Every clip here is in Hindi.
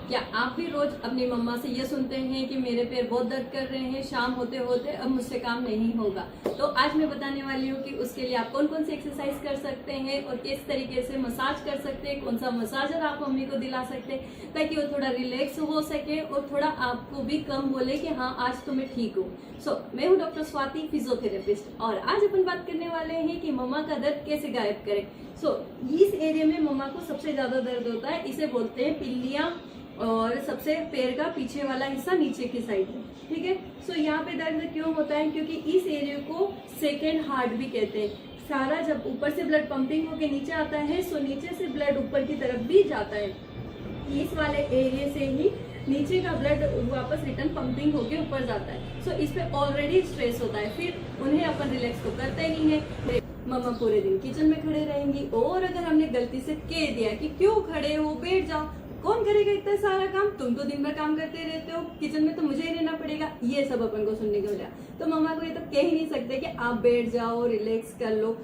क्या आप भी रोज अपनी मम्मा से ये सुनते हैं कि मेरे पैर बहुत दर्द कर रहे हैं, शाम होते होते अब मुझसे काम नहीं होगा? तो आज मैं बताने वाली हूँ कि उसके लिए आप कौन कौन सी एक्सरसाइज कर सकते हैं और किस तरीके से मसाज कर सकते हैं, कौन सा मसाजर आप मम्मी को दिला सकते हैं ताकि वो थोड़ा रिलैक्स हो सके और थोड़ा आपको भी कम बोले कि हाँ आज तो मैं ठीक हूँ। मैं हूँ डॉक्टर स्वाति, फिजियोथेरेपिस्ट, और आज अपन बात करने वाले हैं कि मम्मा का दर्द कैसे गायब करें। इस एरिया में मम्मा को सबसे ज्यादा दर्द होता है, इसे बोलते हैं पिल्लियां और सबसे पैर का पीछे वाला हिस्सा नीचे की साइड में। ठीक है। यहाँ पे दर्द क्यों होता है? क्योंकि इस एरिया को सेकेंड हार्ट भी कहते हैं। सारा जब ऊपर से ब्लड पंपिंग होके नीचे आता है, नीचे से ब्लड ऊपर की तरफ भी जाता है। इस वाले एरिया से ही नीचे का ब्लड वापस रिटर्न पंपिंग होके ऊपर जाता है। इस पे ऑलरेडी स्ट्रेस होता है, फिर उन्हें अपन रिलैक्स तो करते नहीं है। मम्मा पूरे दिन किचन में खड़े रहेंगी और अगर हमने गलती से कह दिया कि क्यों खड़े हो, बैठ जाओ, कौन करेगा इतना सारा काम, तुम तो दिन भर काम करते रहते हो, किचन में तो मुझे ही रहना पड़ेगा, ये सब अपन को सुनने को मिला। तो मम्मा को ये तो कह ही नहीं सकते कि आप बैठ जाओ, रिलैक्स कर लो।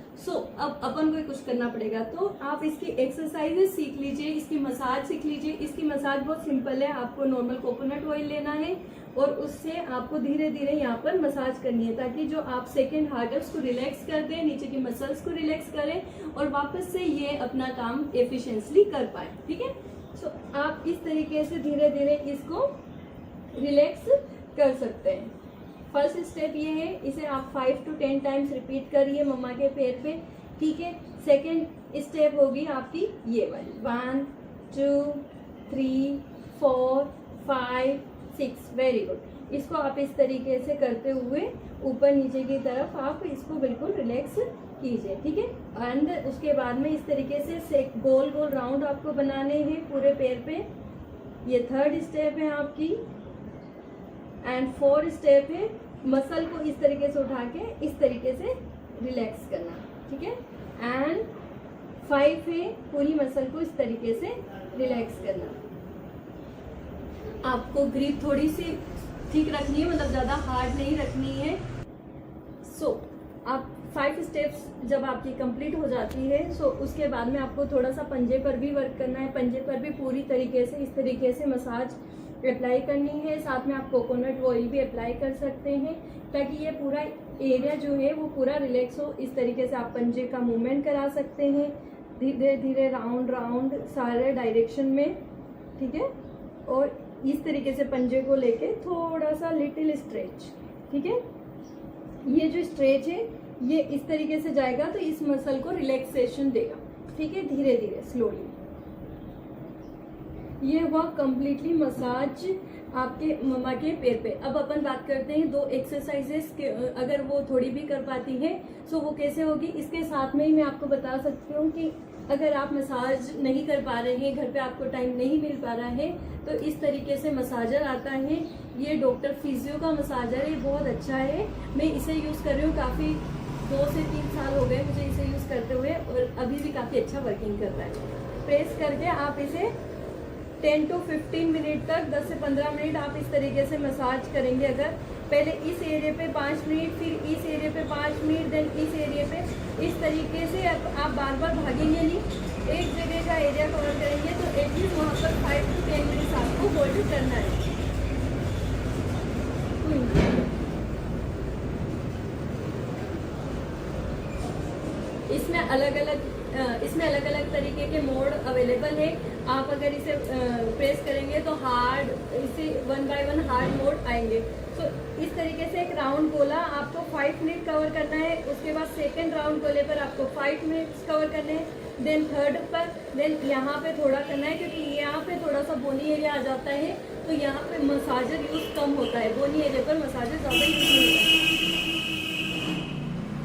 अब अपन को कुछ करना पड़ेगा। तो आप इसकी एक्सरसाइजेस सीख लीजिए, इसकी मसाज सीख लीजिए। इसकी मसाज बहुत सिंपल है, आपको नॉर्मल कोकोनट ऑयल लेना है और उससे आपको धीरे धीरे यहाँ पर मसाज करनी है ताकि जो आप सेकेंड हार्ट है उसको रिलैक्स कर दें, नीचे की मसल्स को रिलैक्स करें और वापस से ये अपना काम एफिशिएंटली कर पाए। ठीक है। आप इस तरीके से धीरे धीरे इसको रिलैक्स कर सकते हैं। फर्स्ट स्टेप ये है, इसे आप 5 to 10 टाइम्स रिपीट करिए मम्मा के पैर पे। ठीक है। सेकेंड स्टेप होगी आपकी ये वाली, 1 2 3 4 5 6। Very good. इसको आप इस तरीके से करते हुए ऊपर नीचे की तरफ आप इसको बिल्कुल रिलैक्स कीजिए। ठीक है। एंड उसके बाद में इस तरीके से गोल गोल राउंड आपको बनाने हैं पूरे पैर पे। ये थर्ड स्टेप है आपकी। एंड फोर्थ स्टेप है मसल को इस तरीके से उठा के इस तरीके से रिलैक्स करना। ठीक है। एंड 5 है पूरी मसल को इस तरीके से रिलैक्स करना। आपको ग्रिप थोड़ी सी ठीक रखनी है, मतलब ज्यादा हार्ड नहीं रखनी है। आप 5 स्टेप्स जब आपकी कंप्लीट हो जाती है, उसके बाद में आपको थोड़ा सा पंजे पर भी वर्क करना है। पंजे पर भी पूरी तरीके से इस तरीके से मसाज अप्लाई करनी है। साथ में आप कोकोनट ऑयल भी अप्लाई कर सकते हैं ताकि ये पूरा एरिया जो है वो पूरा रिलैक्स हो। इस तरीके से आप पंजे का मूवमेंट करा सकते हैं धीरे धीरे राउंड राउंड सारे डायरेक्शन में। ठीक है। और इस तरीके से पंजे को लेके थोड़ा सा लिटिल स्ट्रेच। ठीक है। ये जो स्ट्रेच है ये इस तरीके से जाएगा तो इस मसल को रिलैक्सेशन देगा। ठीक है। धीरे धीरे स्लोली ये हुआ कंप्लीटली मसाज आपके मम्मा के पैर पे। अब अपन बात करते हैं 2 एक्सरसाइजेस के, अगर वो थोड़ी भी कर पाती है वो कैसे होगी। इसके साथ में ही मैं आपको बता सकती हूँ कि अगर आप मसाज नहीं कर पा रहे हैं, घर पे आपको टाइम नहीं मिल पा रहा है, तो इस तरीके से मसाजर आता है। ये डॉक्टर फिजियो का मसाजर है, बहुत अच्छा है। मैं इसे यूज कर रही हूँ, काफी 2 से 3 साल हो गए मुझे इसे यूज करते हुए और अभी भी काफी अच्छा वर्किंग कर रहा है। प्रेस करके आप इसे 10 to 15 मिनट तक, 10 से 15 मिनट आप इस तरीके से मसाज करेंगे। अगर पहले इस एरिया पे 5 मिनट, फिर इस एरिया पे 5 मिनट, देन इस एरिया पे, इस तरीके से आप बार बार भागेंगे नहीं, एक जगह का एरिया कवर करेंगे तो एटलीस्ट वहाँ पर 5 to 10 मिनट आपको होल्ड करना है। इसमें अलग अलग तरीके के मोड अवेलेबल है। आप अगर इसे प्रेस करेंगे तो हार्ड, इसे 1 by 1 हार्ड मोड आएंगे। इस तरीके से एक राउंड गोला आपको 5 मिनट कवर करना है। उसके बाद सेकंड राउंड गोले पर आपको 5 मिनट्स कवर करने हैं, देन थर्ड पर, देन यहाँ पे थोड़ा करना है क्योंकि यहाँ पे थोड़ा सा बोनी एरिया आ जाता है तो यहाँ पे मसाजर यूज कम होता है। बोनी एरिया पर मसाजर ज्यादा यूज नहीं होता है,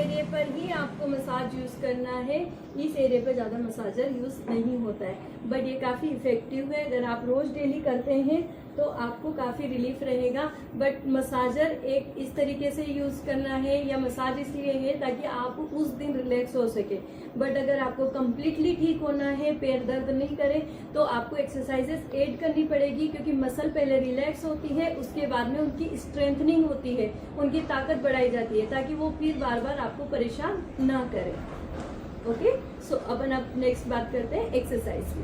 एरिया पर ही आपको मसाज यूज करना है। इस एरिया पर ज्यादा मसाजर यूज नहीं होता है, बट ये काफी इफेक्टिव है। अगर आप रोज डेली करते हैं तो आपको काफी रिलीफ रहेगा। बट मसाजर एक इस तरीके से यूज करना है या मसाज इसलिए है ताकि आप उस दिन रिलैक्स हो सके। बट अगर आपको कम्प्लीटली ठीक होना है, पैर दर्द नहीं करे, तो आपको एक्सरसाइजेस ऐड करनी पड़ेगी क्योंकि मसल पहले रिलैक्स होती है, उसके बाद में उनकी स्ट्रेंथनिंग होती है, उनकी ताकत बढ़ाई जाती है ताकि वो फिर बार बार आपको परेशान ना करे। ओके। अपन अब नेक्स्ट बात करते हैं एक्सरसाइज की।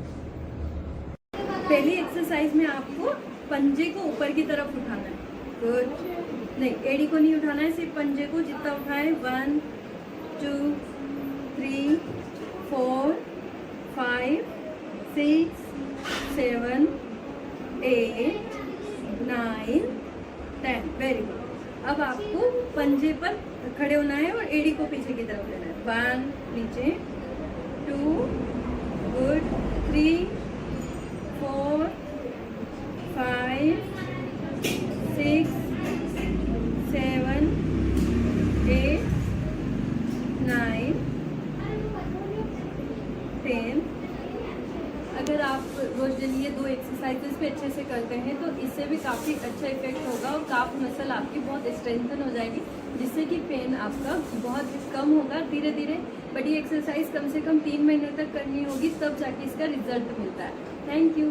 पहली एक्सरसाइज में आपको पंजे को ऊपर की तरफ उठाना है। गुड। नहीं, एड़ी को नहीं उठाना है, सिर्फ पंजे को जितना उठाए। 1 2 3 4 5 6 7 8 9 10। Very good. अब आपको पंजे पर खड़े होना है और एड़ी को पीछे की तरफ लेना है। 1 नीचे, 2 गुड, 3 4 5 6 7 8 9 10। अगर आप रोज डेली ये 2 एक्सरसाइजेस पे अच्छे से करते हैं तो इससे भी काफ़ी अच्छा इफेक्ट होगा और काफ मसल आपकी बहुत स्ट्रेंथन हो जाएगी, जिससे कि पेन आपका बहुत कम होगा धीरे धीरे। बट ये एक्सरसाइज कम से कम 3 महीने तक करनी होगी, तब जाके इसका रिजल्ट मिलता है। Thank you.